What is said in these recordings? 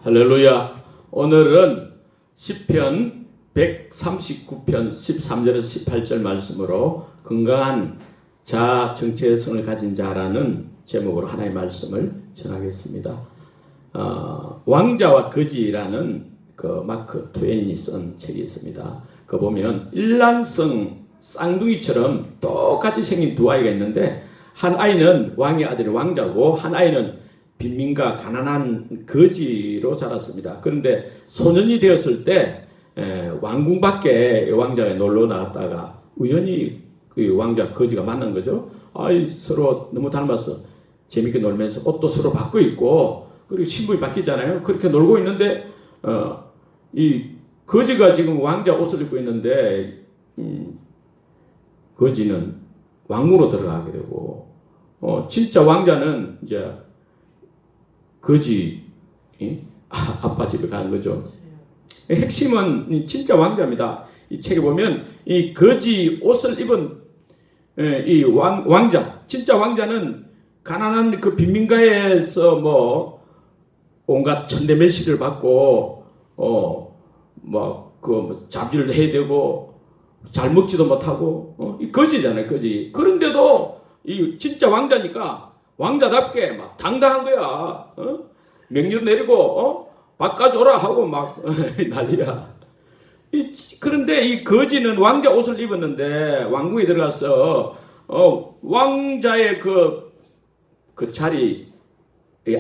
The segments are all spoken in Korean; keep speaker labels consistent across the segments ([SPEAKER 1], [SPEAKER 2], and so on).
[SPEAKER 1] 할렐루야. 오늘은 시편 139편 13절에서 18절 말씀으로 건강한 자아 정체성을 가진 자라는 제목으로 하나의 말씀을 전하겠습니다. 왕자와 거지라는 그 마크 트웨인이 쓴 책이 있습니다. 그 보면 일란성 쌍둥이처럼 똑같이 생긴 두 아이가 있는데, 한 아이는 왕의 아들이 왕자고 한 아이는 빈민가 가난한 거지로 자랐습니다. 그런데 소년이 되었을 때 왕궁 밖에 왕자가 놀러 나갔다가 우연히 그 왕자 거지가 만난 거죠. 서로 너무 닮아서 재밌게 놀면서 옷도 서로 바꿔 입고, 그리고 신분이 바뀌잖아요. 그렇게 놀고 있는데 이 거지가 지금 왕자 옷을 입고 있는데 거지는 왕궁으로 들어가게 되고, 진짜 왕자는 이제 거지 아빠 집에 가는 거죠. 핵심은 진짜 왕자입니다. 이 책에 보면 이 거지 옷을 입은 이 왕자, 진짜 왕자는 가난한 그 빈민가에서 뭐 온갖 천대mel시를 받고 잡질도 해야 되고 잘 먹지도 못하고 이 거지잖아요, 거지. 그런데도 이 진짜 왕자니까 왕자답게 막 당당한 거야. 명령 내리고 바꿔줘라 하고 막 난리야. 그런데 이 거지는 왕자 옷을 입었는데 왕궁에 들어가서 왕자의 그 자리에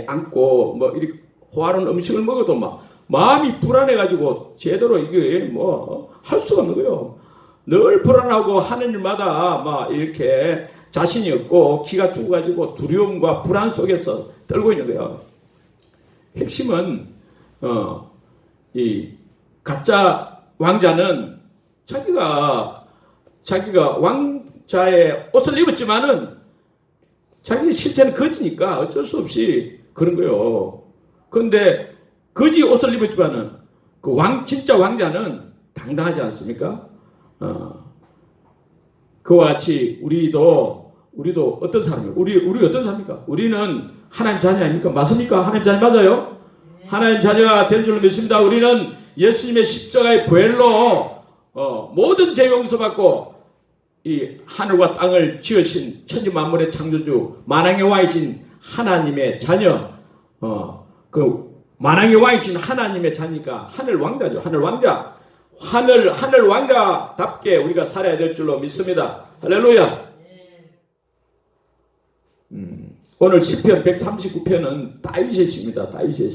[SPEAKER 1] 앉고 뭐 이렇게 호화로운 음식을 먹어도 막 마음이 불안해가지고 제대로 이게 뭐 할 수가 없는 거예요. 늘 불안하고 하는 일마다 막 이렇게 자신이 없고 기가 죽어가지고 두려움과 불안 속에서 떨고 있는 거예요. 핵심은 이 가짜 왕자는 자기가 왕자의 옷을 입었지만은 자기 실체는 거지니까 어쩔 수 없이 그런 거예요. 그런데 거지 옷을 입었지만은 그 진짜 왕자는 당당하지 않습니까? 그와 같이 우리도 어떤 사람이에요? 우리 어떤 사람입니까? 우리는 하나님 자녀 아닙니까? 맞습니까? 하나님 자녀 맞아요? 네. 하나님 자녀가 될 줄 믿습니다. 우리는 예수님의 십자가의 보혈로 모든 죄 용서받고 이 하늘과 땅을 지으신 천지 만물의 창조주 만왕의 왕이신 하나님의 자녀, 그 만왕의 왕이신 하나님의 자니까 하늘 왕자죠. 하늘 왕자답게 우리가 살아야 될 줄로 믿습니다. 할렐루야. 오늘 시편 139편은 다윗의 시입니다. 다윗의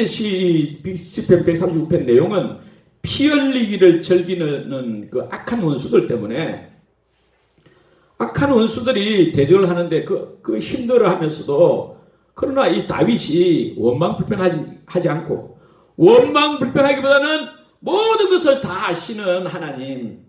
[SPEAKER 1] 시편 139편 내용은 피 흘리기를 즐기는 그 악한 원수들 때문에, 악한 원수들이 대적을 하는데 그 힘들어 하면서도, 그러나 이 다윗이 원망 불평하지 않고, 원망 불평하기보다는 모든 것을 다 아시는 하나님,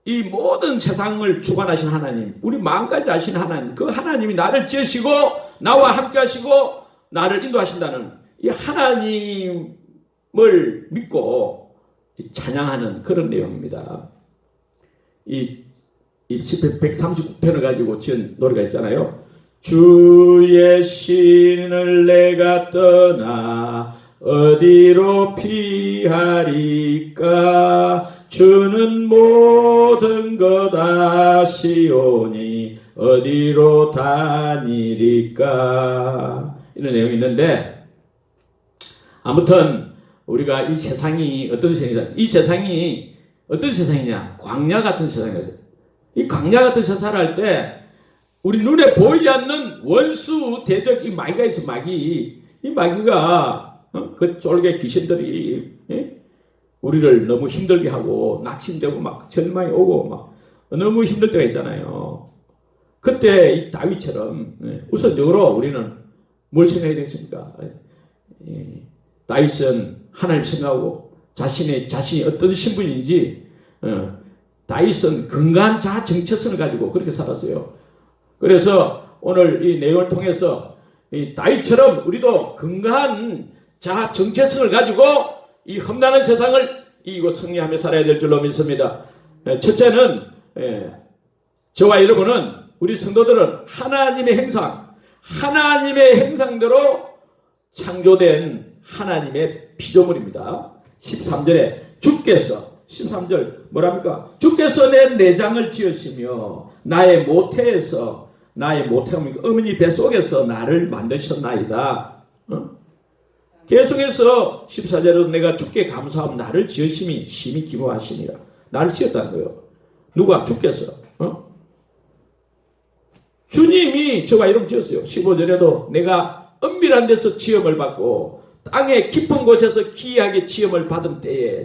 [SPEAKER 1] 이 모든 세상을 주관하신 하나님, 우리 마음까지 아시는 하나님, 그 하나님이 나를 지으시고 나와 함께 하시고 나를 인도하신다는 이 하나님을 믿고 찬양하는 그런 내용입니다. 이 시편 139편을 가지고 지은 노래가 있잖아요. 주의 신을 내가 떠나 어디로 피하리까? 주는 모든 것 아시오니 어디로 다니리까? 이런 내용이 있는데, 아무튼 우리가 이 세상이 어떤 세상이냐? 이 세상이 어떤 세상이냐? 광야 같은 세상이죠. 이 광야 같은 세상을 할 때 우리 눈에 보이지 않는 원수 대적 이 마귀가 있어. 이 마귀가 그 쫄개 귀신들이 우리를 너무 힘들게 하고 낙심되고 막 절망이 오고 막 너무 힘들 때가 있잖아요. 그때 이 다윗처럼 우선적으로 우리는 뭘 생각해야 되겠습니까? 다윗은 하나님 생각하고 자신이 어떤 신분인지, 다윗은 건강한 자아 정체성을 가지고 그렇게 살았어요. 그래서 오늘 이 내용을 통해서 이 다윗처럼 우리도 건강한 자아 정체성을 가지고 이 험난한 세상을 이기고 승리하며 살아야 될 줄로 믿습니다. 첫째는 저와 여러분은, 우리 성도들은 하나님의 형상, 하나님의 형상대로 창조된 하나님의 피조물입니다. 13절에 주께서 13절 뭐랍니까? 주께서 내 내장을 지으시며 나의 모태에서 나의 모태하면 어머니 뱃속에서 나를 만드셨나이다. 계속해서 14절에도 내가 주께 감사하면 나를 지으심이 심히 기뻐하시니라. 나를 지었다는 거예요. 누가? 주께서. 주님이 저와 이름 지었어요. 15절에도 내가 은밀한 데서 지음을 받고 땅의 깊은 곳에서 기이하게 지음을 받은 때에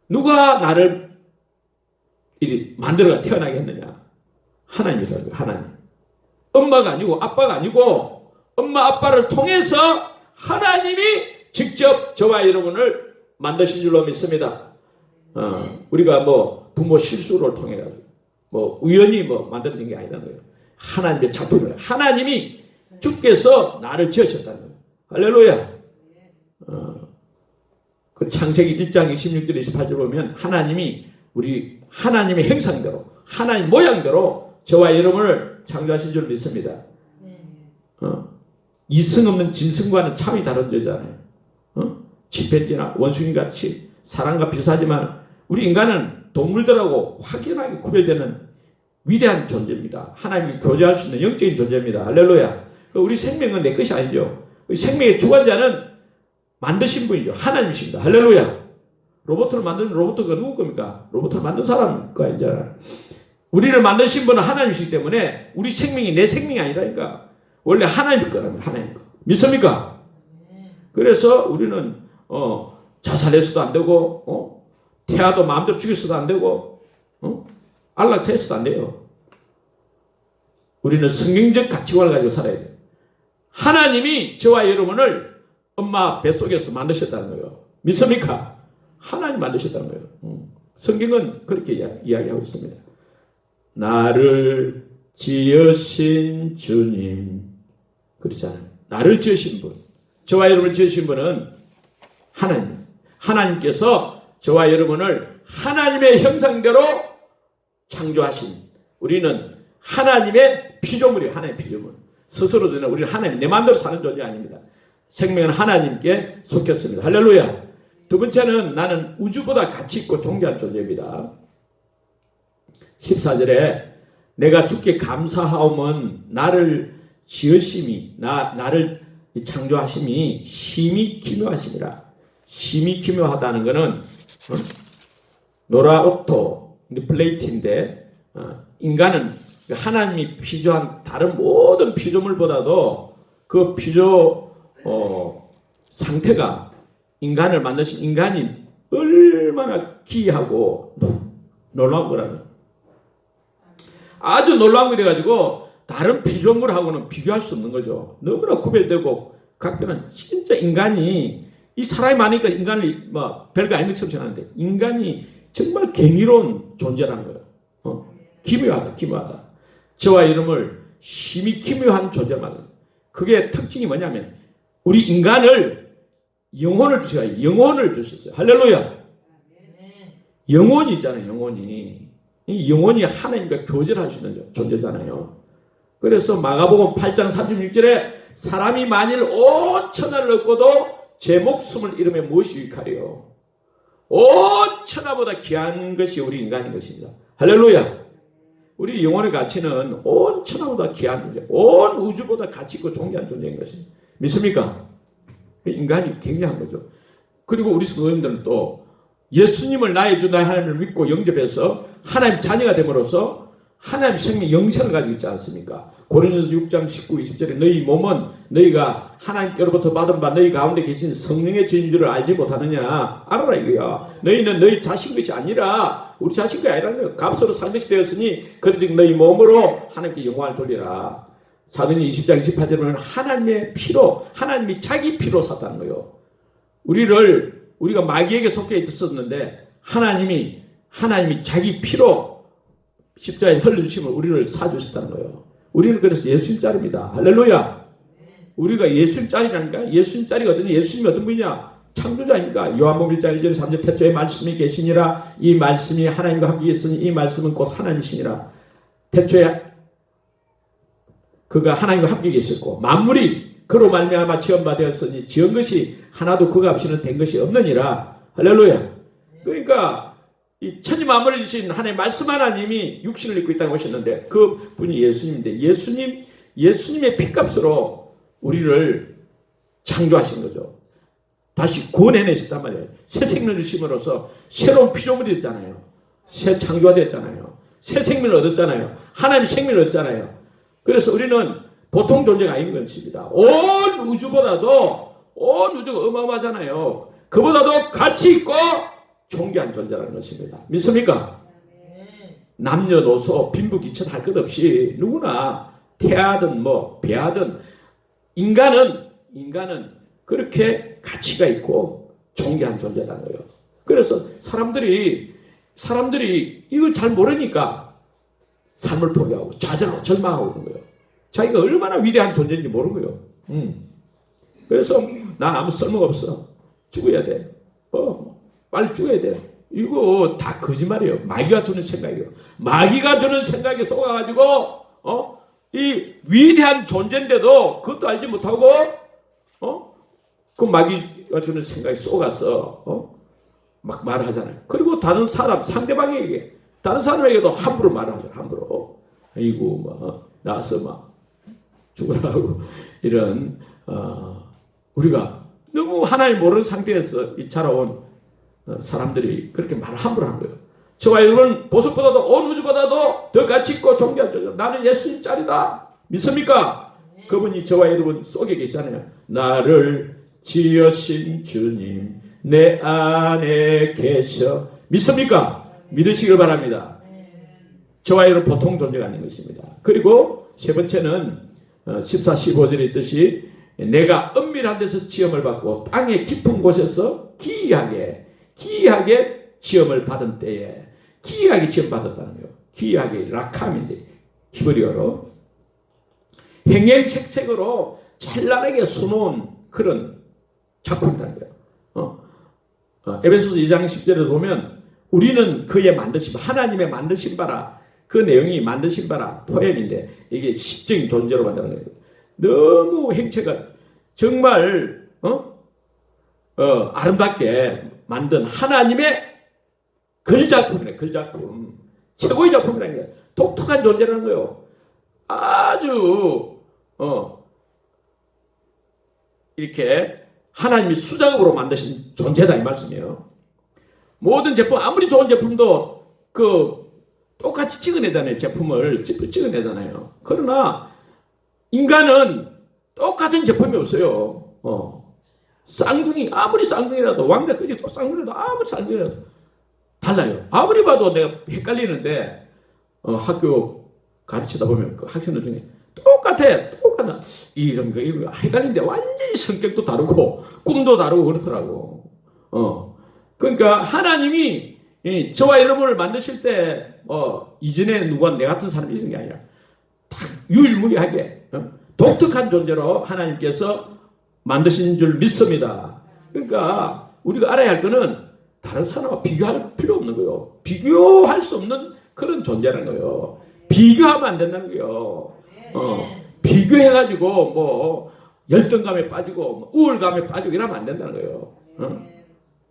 [SPEAKER 1] 누가 나를 이리 만들어가 태어나게 했느냐? 하나님이라고요. 하나님. 엄마가 아니고 아빠가 아니고 엄마 아빠를 통해서 하나님이 직접 저와 여러분을 만드신 줄로 믿습니다. 우리가 뭐 부모 실수를 통해 가지고 뭐 우연히 뭐 만들어진 게 아니라는 거예요. 하나님의 작품을 하나님이 주께서 나를 지으셨다는 거예요. 할렐루야. 그 창세기 1장 26절 28절 보면 하나님이 우리 하나님의 형상대로 하나님 모양대로 저와 여러분을 창조하신 줄 믿습니다. 이승 없는 진승과는 참이 다른 죄잖아요. 침팬지나 원숭이같이 사람과 비슷하지만 우리 인간은 동물들하고 확연하게 구별되는 위대한 존재입니다. 하나님이 교제할 수 있는 영적인 존재입니다. 할렐루야. 우리 생명은 내 것이 아니죠. 생명의 주관자는 만드신 분이죠. 하나님이십니다. 할렐루야. 로봇을 만드는 로봇가 누구 겁니까? 로봇을 만든 사람 거 아니잖아요. 우리를 만드신 분은 하나님이시기 때문에 우리 생명이 내 생명이 아니라니까. 원래 하나님 거라면 하나님 거. 믿습니까? 그래서 우리는 자살해서도 안 되고 태아도 마음대로 죽여서도 안 되고 안락사해서도 안 돼요. 우리는 성경적 가치관을 가지고 살아야 돼요. 하나님이 저와 여러분을 엄마 뱃속에서 만드셨다는 거예요. 믿습니까? 하나님 만드셨다는 거예요. 성경은 그렇게 이야기하고 있습니다. 나를 지으신 주님. 그렇잖아요. 나를 지으신 분. 저와 여러분을 지으신 분은 하나님. 하나님께서 저와 여러분을 하나님의 형상대로 창조하신 우리는 하나님의 피조물이에요. 하나님의 피조물. 스스로 저는 우리는 하나님 내 마음대로 사는 존재 아닙니다. 생명은 하나님께 속했습니다. 할렐루야. 두 번째는 나는 우주보다 가치 있고 존귀한 존재입니다. 14절에 내가 주께 감사하오면 나를 지으심이 나를 창조하심이 심히 기묘하심이라. 심히 기묘하다는 것은 노라오토 플레이트인데 인간은 하나님이 피조한 다른 모든 피조물보다도 그 피조 상태가 인간을 만드신 인간이 얼마나 기이하고 놀라운 거라는 아주 놀라운 거 돼가지고 다른 피조물하고는 비교할 수 없는 거죠. 너무나 구별되고 각별한 진짜 인간이 이 사람이 많으니까 인간을 뭐 별거 아닌 것처럼 생각하는데 인간이 정말 경이로운 존재라는 거예요. 기묘하다, 기묘하다. 저와 이름을 심히 기묘한 존재만. 그게 특징이 뭐냐면 우리 인간을 영혼을 주셔요. 영혼을 주셨어요. 할렐루야. 영혼이 있잖아요. 영혼이. 이 영혼이 하나님과 교제를 할 수 있는 존재잖아요. 그래서 마가복음 8장 36절에 사람이 만일 온 천하를 얻고도 제 목숨을 잃으면 무엇이 유익하리요? 온 천하보다 귀한 것이 우리 인간인 것입니다. 할렐루야. 우리 영혼의 가치는 온 천하보다 귀한 존재, 온 우주보다 가치 있고 존귀한 존재인 것입니다. 믿습니까? 인간이 굉장한 거죠. 그리고 우리 성도님들은 또 예수님을 나의 주 나의 하나님을 믿고 영접해서 하나님 자녀가 됨으로써 하나님 생명 영생을 가지고 있지 않습니까? 고린도서 6장 19, 20절에 너희 몸은 너희가 하나님께로부터 받은 바 너희 가운데 계신 성령의 주인 줄을 알지 못하느냐? 알아라 이거야. 너희는 너희 자신 것이 아니라 우리 자신 것이 아니라는 거예요. 값으로 산 것이 되었으니 그러즉 너희 몸으로 하나님께 영광을 돌리라. 사도행전 20장 28절에 보면 하나님의 피로 하나님이 자기 피로 샀다는 거예요. 우리가 마귀에게 속해 있었는데 하나님이 자기 피로 십자가에 흘려주시면 우리를 사주셨다는 거예요. 우리는 그래서 예수님 짤입니다. 할렐루야. 우리가 예수님 짤이라니까. 예수님 짤이거든요. 예수님이 어떤 분이냐? 창조자입니까? 요한복음 1장 1절 3절 태초에 말씀이 계시니라. 이 말씀이 하나님과 함께 있으니 이 말씀은 곧 하나님이시니라. 태초에 그가 하나님과 함께 계셨고 만물이 그로 말미암아 지음받았으니 지은 것이 하나도 그가 없이는 된 것이 없느니라. 할렐루야. 그러니까 이 천지 만물을 주신 하나님의 말씀 하나님이 육신을 입고 이 땅에 오셨는데 그 분이 예수님인데 예수님의 피값으로 우리를 창조하신 거죠. 다시 구원해내셨단 말이에요. 새 생명을 주심으로써 새로운 피조물이 됐잖아요. 새 창조가 됐잖아요. 새 생명을 얻었잖아요. 하나님의 생명을 얻었잖아요. 그래서 우리는 보통 존재가 아닌 것입니다. 온 우주가 어마어마하잖아요. 그보다도 가치 있고 존귀한 존재라는 것입니다. 믿습니까? 남녀노소 빈부귀천 할 것 없이 누구나 태하든 배하든 인간은 그렇게 가치가 있고 존귀한 존재라는 거예요. 그래서 사람들이 이걸 잘 모르니까 삶을 포기하고 좌절하고 절망하고 그런 거예요. 자기가 얼마나 위대한 존재인지 모르는 거예요. 그래서 난 아무 쓸모가 없어. 죽어야 돼. 빨리 죽어야 돼. 이거 다 거짓말이에요. 마귀가 주는 생각이에요. 마귀가 주는 생각에 속아가지고 이 위대한 존재인데도 그것도 알지 못하고 그 마귀가 주는 생각에 속아서 막 말하잖아요. 그리고 다른 사람 상대방에게 다른 사람에게도 함부로 말을 하죠. 함부로. 아이고 나서 막 죽으라고 이런 우리가 너무 하나님 모르는 상태에서 자라온 사람들이 그렇게 말을 함부로 한 거예요. 저와 여러분 보석보다도 온 우주보다도 더 가치 있고 존귀한 존재. 나는 예수님 짤이다. 믿습니까? 그분이 저와 여러분 속에 계시잖아요. 나를 지으신 주님 내 안에 계셔. 믿습니까? 믿으시길 바랍니다. 저와 여러분 보통 존재가 아닌 것입니다. 그리고 세 번째는 14, 15절에 있듯이 내가 은밀한 데서 지음을 받고 땅의 깊은 곳에서 기이하게 지음을 받은 때에 기이하게 지음 받았다는 거예요. 기이하게 라캄인데 히브리어로 행행색색으로 찬란하게 수놓은 그런 작품이라는 거예요. 에베소서 2장 10절에 보면 우리는 그의 만드신 하나님의 만드신 바라 그 내용이 만드신 바라 포엠인데 이게 시적인 존재로 만드는 거예요. 너무 행체가 정말 아름답게 만든 하나님의 글작품이네. 글작품. 최고의 작품이라는 게 독특한 존재라는 거예요. 아주 이렇게 하나님이 수작업으로 만드신 존재다 이 말씀이에요. 모든 제품 아무리 좋은 제품도 똑같이 찍어내잖아요. 제품을 찍어내잖아요. 그러나 인간은 똑같은 제품이 없어요. 쌍둥이 아무리 쌍둥이라도 왕자 그지 또 쌍둥이라도 아무리 쌍둥이라도 달라요. 아무리 봐도 내가 헷갈리는데 학교 가르치다 보면 그 학생들 중에 똑같아 이런 거 이거 헷갈리는데 완전히 성격도 다르고 꿈도 다르고 그렇더라고. 그러니까 하나님이 저와 여러분을 만드실 때 이전에 누가 내 같은 사람이 있는 게 아니라 딱 유일무이하게 독특한 존재로 하나님께서 만드신 줄 믿습니다. 그러니까 우리가 알아야 할 거는 다른 사람과 비교할 필요 없는 거예요. 비교할 수 없는 그런 존재라는 거예요. 비교하면 안 된다는 거예요. 비교해가지고 열등감에 빠지고 우울감에 빠지고 이러면 안 된다는 거예요.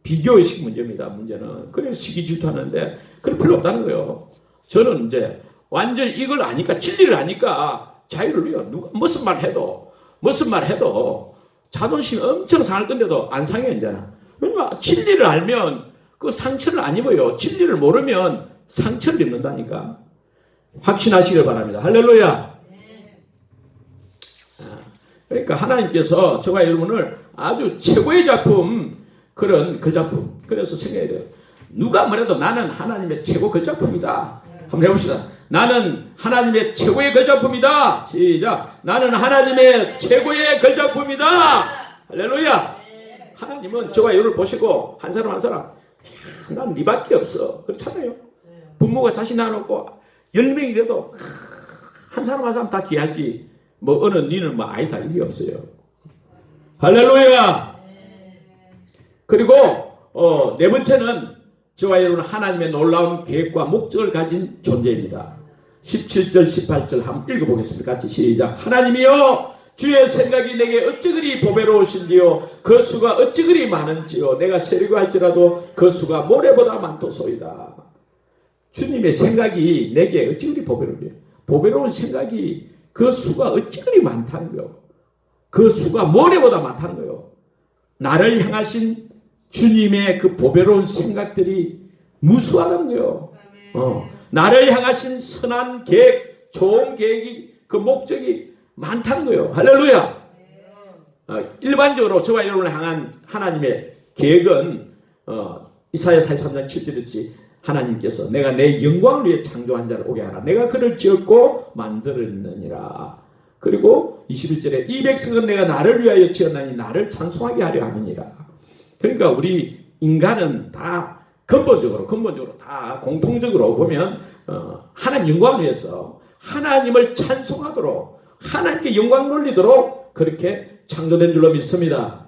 [SPEAKER 1] 비교의식 문제입니다. 문제는. 그래서 시기 질투하는데 그럴 필요 없다는 거예요. 저는 이제 완전히 이걸 아니까 진리를 아니까 자유를 위해 누가 무슨 말 해도 자존심 엄청 상할 건데도 안 상해 이제는. 왜냐면 진리를 알면 그 상처를 안 입어요. 진리를 모르면 상처를 입는다니까. 확신하시길 바랍니다. 할렐루야. 그러니까 하나님께서 저와 여러분을 아주 최고의 작품 그런 그 작품. 그래서 생각해야 돼요. 누가 뭐래도 나는 하나님의 최고 그 작품이다. 한번 해봅시다. 나는 하나님의 최고의 그 작품이다. 시작. 나는 하나님의 최고의 그 작품이다. 할렐루야. 하나님은 저와 여러분을 보시고 한 사람 난 니밖에 없어. 그렇잖아요. 부모가 자신 나놓고 10명이라도 한 사람 다 귀하지. 어느 니는 아니다 이게 없어요. 할렐루야. 그리고 네 번째는 저와 여러분은 하나님의 놀라운 계획과 목적을 가진 존재입니다. 17절 18절 한번 읽어보겠습니다. 같이 시작. 하나님이여 주의 생각이 내게 어찌 그리 보배로우신지요 그 수가 어찌 그리 많은지요 내가 세리고 할지라도 그 수가 모래보다 많도소이다. 주님의 생각이 내게 어찌 그리 보배로운지 보배로운 생각이 그 수가 어찌 그리 많다는 거요. 그 수가 모래보다 많다는 거요. 나를 향하신 주님의 그 보배로운 생각들이 무수하다는 거요. 나를 향하신 선한 계획, 좋은 계획이 그 목적이 많다는 거예요. 할렐루야. 일반적으로 저와 여러분을 향한 하나님의 계획은 이사야 43장 7절이듯이 하나님께서 내가 내 영광을 위해 창조한 자를 오게 하라. 내가 그를 지었고 만들었느니라. 그리고 21절에 이 백성은 내가 나를 위하여 지었나니 나를 찬송하게 하려 함이니라. 그러니까 우리 인간은 다 근본적으로 다 공통적으로 보면 하나님 영광을 위해서 하나님을 찬송하도록 하나님께 영광 돌리도록 그렇게 창조된 줄로 믿습니다.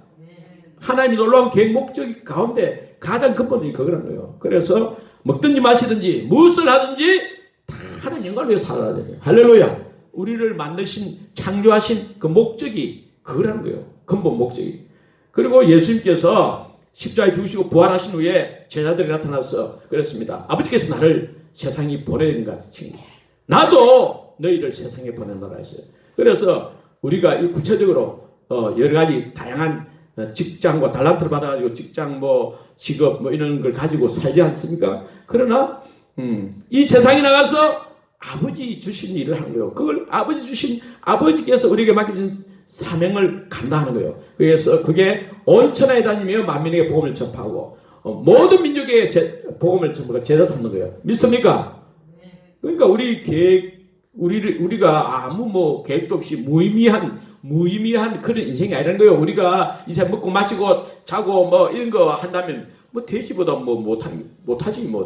[SPEAKER 1] 하나님이 놀라운 계획 목적 가운데 가장 근본적인 그거라는 거예요. 그래서 먹든지 마시든지 무엇을 하든지 다 하나님 영광을 위해서 살아야 돼요. 할렐루야. 우리를 만드신 창조하신 그 목적이 그거라는 거예요. 근본 목적이. 그리고 예수님께서 십자가에 죽으시고 부활하신 후에 제자들이 나타나서 그랬습니다. 아버지께서 나를 세상에 보내는 것 같이 나도 너희를 세상에 보내노라 했어요. 그래서 우리가 이 구체적으로 여러 가지 다양한 직장과 달란트를 받아가지고 직장 직업 이런 걸 가지고 살지 않습니까? 그러나 이 세상에 나가서 아버지 주신 일을 하는 거예요. 그걸 아버지께서 우리에게 맡기신 사명을 감당하는 거예요. 그래서 그게 온 천하에 다니며 만민에게 복음을 전파하고 모든 민족에게 복음을 전파하고 제자 삼는 거예요. 믿습니까? 그러니까 우리가 아무 계획도 없이 무의미한 그런 인생이 아니라는 거예요. 우리가 이제 먹고 마시고 자고 이런 거 한다면 돼지보다 못하지.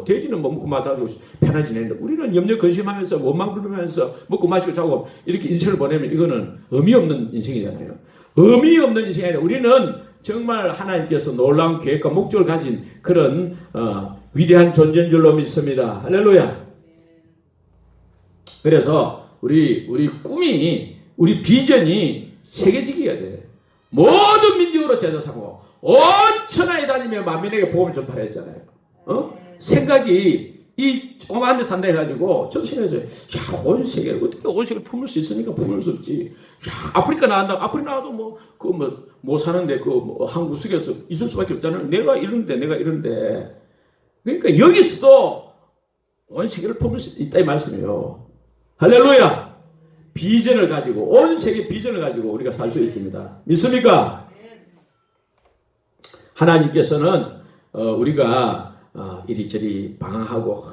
[SPEAKER 1] 돼지는 먹고 마시고 편하게 지내는데 우리는 염려 근심하면서 원망 불면서 먹고 마시고 자고 이렇게 인생을 보내면 이거는 의미 없는 인생이잖아요. 의미 없는 인생이 아니라 우리는 정말 하나님께서 놀라운 계획과 목적을 가진 그런 위대한 존재인 줄로 믿습니다. 할렐루야. 그래서 우리 꿈이 우리 비전이 세계적이어야 돼. 모든 민족으로 제자 삼고 온 천하에 다니며 만민에게 복음을 전파를 했잖아요. 생각이 이 조그만 데 산다 해가지고 저 생각해서 온 세계를 어떻게 온 세계를 품을 수 있으니까 품을 수 없지. 아프리카 나와도 못 사는데 한국 속에서 있을 수밖에 없잖아요. 내가 이런데 그러니까 여기서도 온 세계를 품을 수 있다 이 말씀이에요. 할렐루야. 비전을 가지고 온 세계 비전을 가지고 우리가 살 수 있습니다. 믿습니까? 하나님께서는 우리가 이리저리 방황하고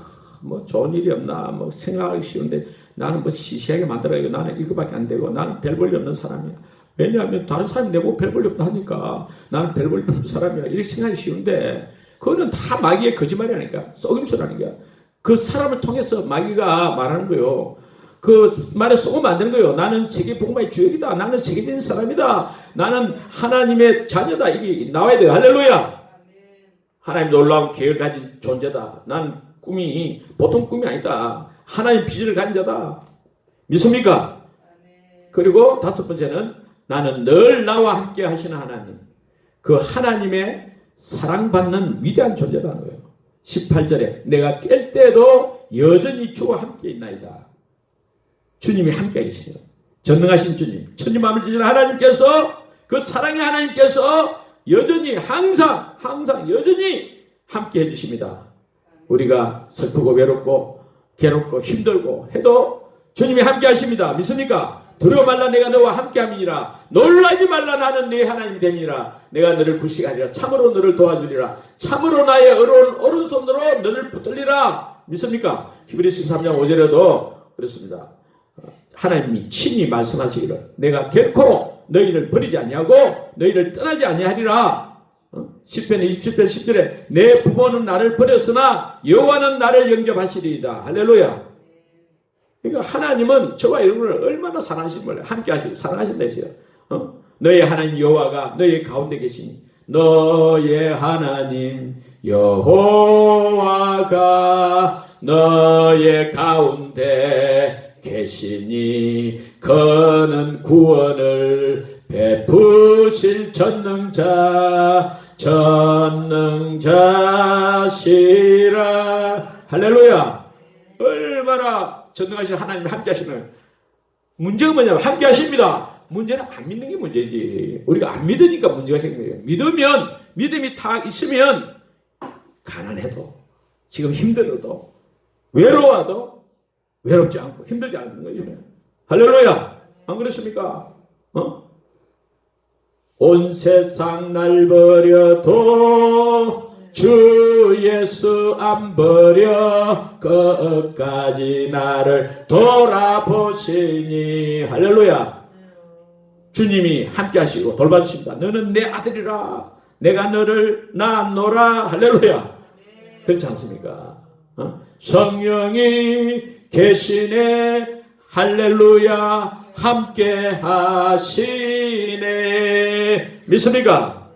[SPEAKER 1] 좋은 일이 없나 생각하기 쉬운데 나는 시시하게 만들어야 나는 이거밖에 안 되고 나는 별 볼일 없는 사람이야. 왜냐하면 다른 사람이 내보고 별 볼일 없다 하니까 나는 별 볼일 없는 사람이야. 이렇게 생각하기 쉬운데 그거는 다 마귀의 거짓말이라니까. 속임수라니까. 그 사람을 통해서 마귀가 말하는 거예요. 그 말에 속으면 안 되는 거예요. 나는 세계 복음의 주역이다. 나는 세계적인 사람이다. 나는 하나님의 자녀다. 이게 나와야 돼요. 할렐루야. 하나님 놀라운 계획을 가진 존재다. 난 꿈이 보통 꿈이 아니다. 하나님 비전을 가진 자다. 믿습니까? 그리고 다섯 번째는 나는 늘 나와 함께 하시는 하나님. 그 하나님의 사랑받는 위대한 존재라는 거예요. 18절에 내가 깰 때도 여전히 주와 함께 있나이다. 주님이 함께 계시죠. 전능하신 주님, 천지 만물 지으신 하나님께서 그 사랑의 하나님께서 여전히 항상 여전히 함께 해주십니다. 우리가 슬프고 외롭고 괴롭고 힘들고 해도 주님이 함께 하십니다. 믿습니까? 두려워 말라 내가 너와 함께 함이니라. 놀라지 말라 나는 네 하나님이 됨이니라. 내가 너를 굴식하리라. 참으로 너를 도와주리라. 참으로 나의 오른손으로 너를 붙들리라. 믿습니까? 히브리서 13장 5절에도 그렇습니다. 하나님이 친히 말씀하시기를 내가 결코 너희를 버리지 아니하고 너희를 떠나지 아니하리라. 시편 27편 10절에 내 부모는 나를 버렸으나 여호와는 나를 영접하시리이다. 할렐루야. 그러니까 하나님은 저와 여러분을 얼마나 사랑하시는 걸 함께 하시고 사랑하신다 했어요. 너의 하나님 여호와가 너의 가운데 계시니 너의 하나님 여호와가 너의 가운데 계시니 그는 구원을 베푸실 전능자시라. 할렐루야. 얼마나 전능하신 하나님 함께 하시는. 문제가 뭐냐면 함께 하십니다. 문제는 안 믿는 게 문제지. 우리가 안 믿으니까 문제가 생기는 거예요. 믿으면, 믿음이 다 있으면 가난해도, 지금 힘들어도, 외로워도 외롭지 않고 힘들지 않는 거죠. 할렐루야. 안 그렇습니까? 온 세상 날 버려도 주 예수 안 버려 끝까지 나를 돌아보시니. 할렐루야. 주님이 함께 하시고 돌봐주십니다. 너는 내 아들이라 내가 너를 낳노라. 할렐루야. 그렇지 않습니까? 성령이 계시네. 할렐루야. 함께 하시네. 믿습니까?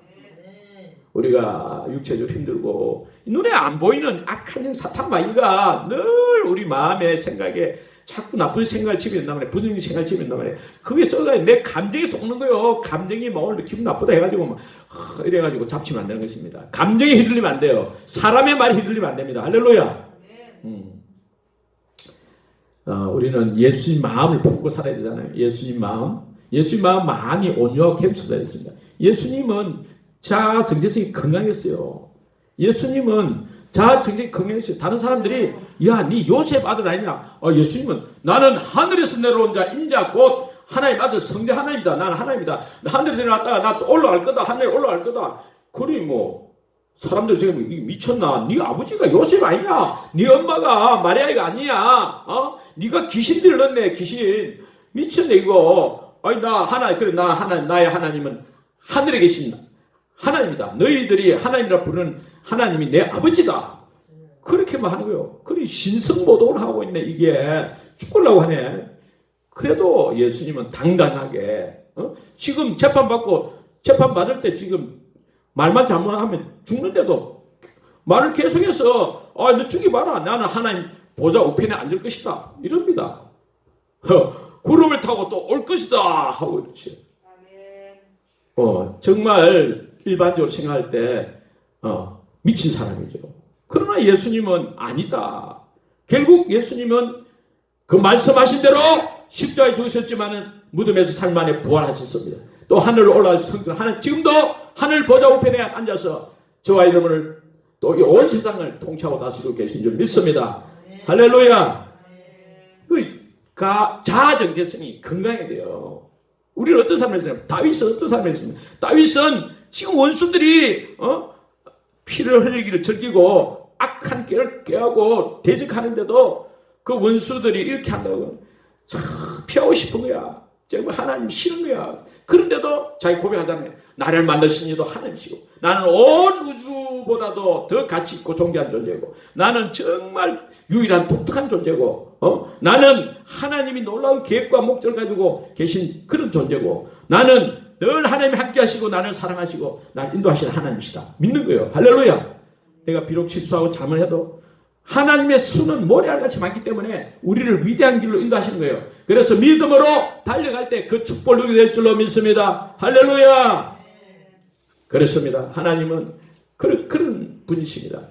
[SPEAKER 1] 우리가 육체적으로 힘들고 눈에 안 보이는 악한 사탄 마귀가 늘 우리 마음의 생각에 자꾸 나쁜 생각을 집어넣는단 말이에요. 부정적인 생각을 집어넣는단 말이에요. 그게 썩어요. 내 감정이 속는 거예요. 감정이 막 오늘 기분 나쁘다 해가지고 막 이래가지고 잡치면 안 되는 것입니다. 감정이 휘둘리면 안 돼요. 사람의 말이 휘둘리면 안 됩니다. 할렐루야. 우리는 예수님 마음을 품고 살아야 되잖아요. 예수님 마음. 예수님 마음이 온유하고 겸손하다 했습니다. 예수님은 자아 정체성이 건강했어요. 예수님은 자아 정체성이 건강했어요. 다른 사람들이 야, 네 요셉 아들 아니냐? 예수님은 나는 하늘에서 내려온 자 인자 곧 하나님 아들 성대 하나님이다. 나는 하나님이다. 하늘에서 내려왔다가 나 또 올라갈 거다. 하늘에 올라갈 거다. 그리 뭐 사람들 지금 미쳤나? 네 아버지가 요셉 아니냐? 네 엄마가 마리아가 아니야? 네가 귀신 들렀네. 귀신 미쳤네 이거. 아니 나 하나 그래 나 하나님 나의 하나님은 하늘에 계신다. 하나님이다. 너희들이 하나님이라 부르는 하나님이 내 아버지다. 그렇게만 하는 거예요. 그리 신성모독을 하고 있네. 이게 죽으려고 하네. 그래도 예수님은 당당하게 지금 재판받을 때 지금 말만 잘못하면 죽는데도 말을 계속해서 너 죽이봐라. 나는 하나님 보좌 우편에 앉을 것이다. 이럽니다. 구름을 타고 또 올 것이다. 하고 그렇지. 정말 일반적으로 생각할 때 미친 사람이죠. 그러나 예수님은 아니다. 결국 예수님은 그 말씀하신 대로 십자가에 죽으셨지만은 무덤에서 3일 만에 부활하셨습니다. 또 하늘로 올라가서 성전 지금도 하늘 보좌 우편에 앉아서 저와 여러분을 또 온 세상을 통치하고 다스리고 계신 줄 믿습니다. 할렐루야. 자아 정체성이 건강해야 돼요. 우리는 어떤 삶을 했어요? 다윗은 어떤 삶을 했습니까? 다윗은 지금 원수들이 피를 흘리기를 즐기고 악한 꾀를 꾀하고 대적하는데도 그 원수들이 이렇게 한다고 피하고 싶은 거야. 정말 하나님 싫은 거야. 그런데도 자기 고백하잖아요. 나를 만드신 이도 하나님이시고 나는 온 우주보다도 더 가치 있고 존귀한 존재고 나는 정말 유일한 독특한 존재고 나는 하나님이 놀라운 계획과 목적을 가지고 계신 그런 존재고 나는 늘 하나님이 함께 하시고 나를 사랑하시고 나를 인도하시는 하나님이시다. 믿는 거예요. 할렐루야. 내가 비록 실수하고 잠을 해도 하나님의 수는 모래알같이 많기 때문에 우리를 위대한 길로 인도하시는 거예요. 그래서 믿음으로 달려갈 때 그 축복을 누리게 될 줄로 믿습니다. 할렐루야. 그렇습니다. 하나님은 그런 분이십니다.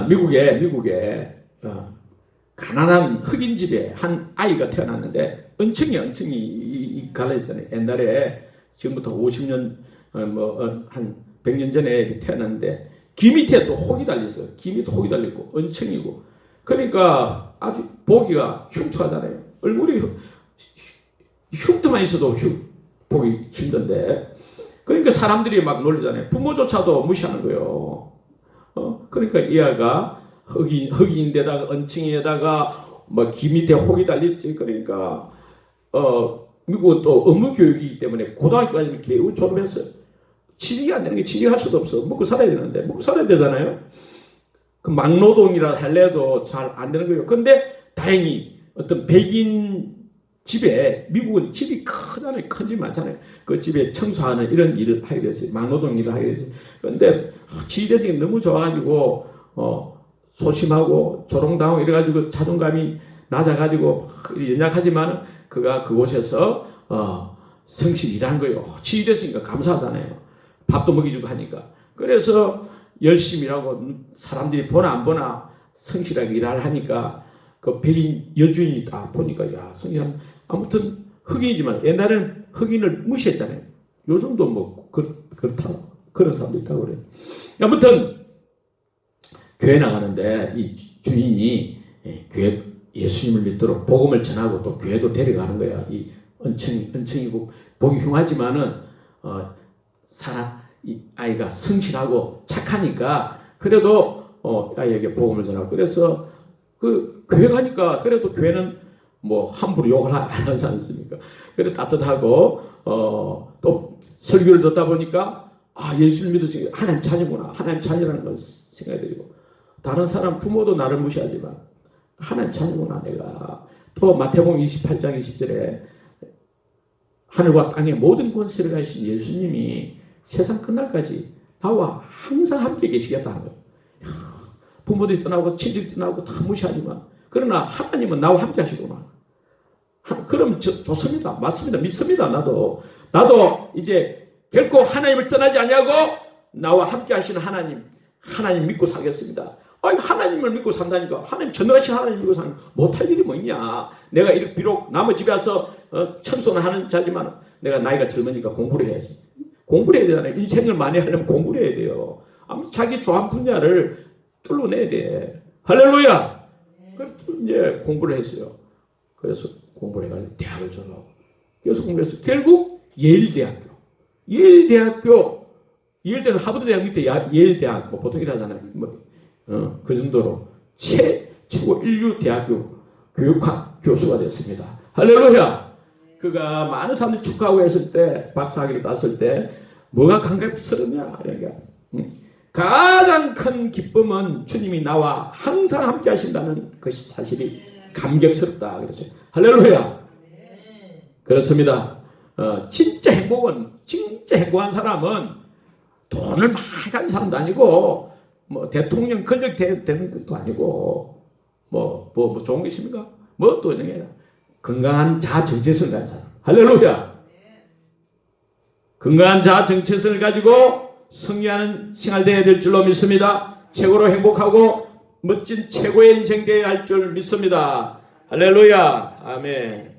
[SPEAKER 1] 미국에 가난한 흑인 집에 한 아이가 태어났는데 은총이 갈라졌잖아요. 옛날에 지금부터 50년 한 100년 전에 태어났는데 귀 밑에 또 혹이 달렸어요. 귀 밑에 혹이 달렸고 은총이고 그러니까 아주 보기가 흉측하잖아요. 얼굴이 흉터만 있어도 보기 힘든데 그러니까 사람들이 막 놀리잖아요. 부모조차도 무시하는 거예요. 그러니까 이 아가 흑인인데다가 은총에다가 뭐 귀 밑에 혹이 달렸지. 그러니까 미국은 또 의무교육이기 때문에 고등학교까지는 겨우 졸업했어요. 취직이 안 되는 게 취직할 수도 없어. 먹고 살아야 되는데 먹고 살아야 되잖아요. 그 막노동이라 할래도 잘 안 되는 거예요. 근데 다행히 어떤 백인 집에 미국은 집이 크잖아요. 큰 집 많잖아요. 그 집에 청소하는 이런 일을 하게 됐어요. 막노동 일을 하게 됐어요. 그런데 지휘대생이 너무 좋아가지고 소심하고 조롱당하고 이래가지고 자존감이 낮아가지고 연약하지만 그가 그곳에서 성실히 일하는 거예요. 지휘됐으니까 감사하잖아요. 밥도 먹여주고 하니까. 그래서 열심히 일하고 사람들이 보나 안 보나 성실하게 일을 하니까 그 백인 여주인이 딱 보니까 야 성실한 아무튼 흑인이지만 옛날에는 흑인을 무시했잖아요. 요즘도 뭐 그렇다 그런 사람도 있다고 그래요. 아무튼 교회 나가는데 이 주인이 교회 예수님을 믿도록 복음을 전하고 또 교회도 데려가는 거야. 이 은총이고 보기 흉하지만은 이 아이가 성실하고 착하니까 그래도 아이에게 복음을 전하고 그래서 그 교회 가니까 그래도 교회는 뭐 함부로 욕을 안 하지 않습니까? 그래 따뜻하고 또 설교를 듣다 보니까 예수를 믿으시니까 하나님 자녀구나 하나님 자녀라는 걸 생각이 들고 다른 사람 부모도 나를 무시하지만 하나님 자녀구나 내가 또 마태복음 28장 20절에 하늘과 땅의 모든 권세를 가지신 예수님이 세상 끝날까지 나와 항상 함께 계시겠다는 거예요. 부모들이 떠나고 친척이 떠나고 다 무시하지만 그러나 하나님은 나와 함께 하시구나. 그럼 좋습니다. 맞습니다. 믿습니다. 나도 이제 결코 하나님을 떠나지 않냐고 나와 함께 하시는 하나님 믿고 살겠습니다. 하나님을 믿고 산다니까 하나님 전능하신 하나님 믿고 사는 못할 일이 뭐 있냐. 내가 이렇게 비록 남의 집에 와서 청소는 하는 자지만 내가 나이가 젊으니까 공부를 해야지. 공부를 해야 되잖아요. 인생을 많이 하려면 공부를 해야 돼요. 아무튼 자기 좋아하는 분야를 뚫어내야 돼. 할렐루야. 그래서 이제 공부를 했어요. 그래서 공부를 해가지고 대학을 졸업하고 그래서 공부해서 결국 예일대학교 예일대는 하버드 대학 밑에 예일대학 뭐 보통 이러잖아요. 그 정도로 최고 인류 대학교 교육학 교수가 됐습니다. 할렐루야. 그가 많은 사람들이 축하하고 했을 때 박사학위를 땄을 때 뭐가 감격스럽냐 가장 큰 기쁨은 주님이 나와 항상 함께 하신다는 것이 사실이 감격스럽다 그랬어요. 할렐루야. 그렇습니다. 진짜 행복한 사람은 돈을 많이 가진 사람도 아니고 뭐 대통령 권력 되는 것도 아니고 뭐 좋은 게 있습니까? 뭐 또 이런 게 아니라 건강한 자아 정체성을 가진 사람. 할렐루야. 건강한 자아 정체성을 가지고 승리하는 생활 되어야 될 줄로 믿습니다. 최고로 행복하고 멋진 최고의 인생 되어야 할 줄 믿습니다. 할렐루야. 아멘.